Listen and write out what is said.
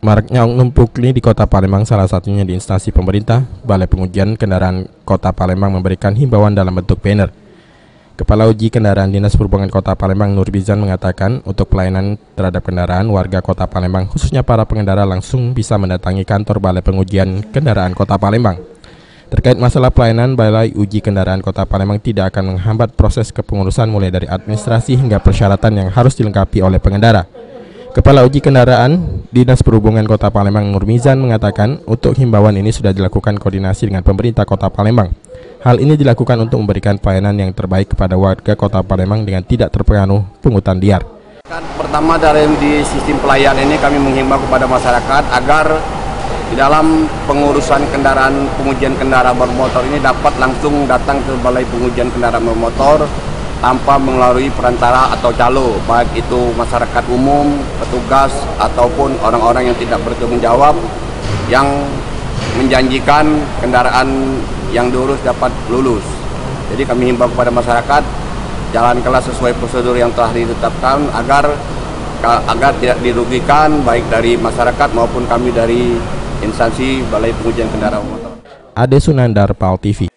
Maraknya oknum pungli di Kota Palembang, salah satunya di instansi pemerintah. Balai Pengujian Kendaraan Kota Palembang memberikan himbauan dalam bentuk banner. Kepala Uji Kendaraan Dinas Perhubungan Kota Palembang Nur Bizan mengatakan untuk pelayanan terhadap kendaraan, warga Kota Palembang khususnya para pengendara langsung bisa mendatangi kantor Balai Pengujian Kendaraan Kota Palembang. Terkait masalah pelayanan, Balai Uji Kendaraan Kota Palembang tidak akan menghambat proses kepengurusan mulai dari administrasi hingga persyaratan yang harus dilengkapi oleh pengendara. Kepala Uji Kendaraan Dinas Perhubungan Kota Palembang Nur Bizan mengatakan untuk himbauan ini sudah dilakukan koordinasi dengan pemerintah Kota Palembang. Hal ini dilakukan untuk memberikan pelayanan yang terbaik kepada warga Kota Palembang dengan tidak terpengaruh pungutan liar. Pertama, di sistem pelayanan ini kami menghimbau kepada masyarakat agar di dalam pengurusan pengujian kendaraan bermotor ini dapat langsung datang ke Balai Pengujian Kendaraan Bermotor tanpa melalui perantara atau calo, baik itu masyarakat umum, petugas, ataupun orang-orang yang tidak bertanggung jawab yang menjanjikan kendaraan yang diurus dapat lulus. Jadi kami himbau kepada masyarakat jalankanlah sesuai prosedur yang telah ditetapkan agar tidak dirugikan baik dari masyarakat maupun kami dari instansi Balai Pengujian Kendaraan Bermotor. Ade Sunandar, PAL TV.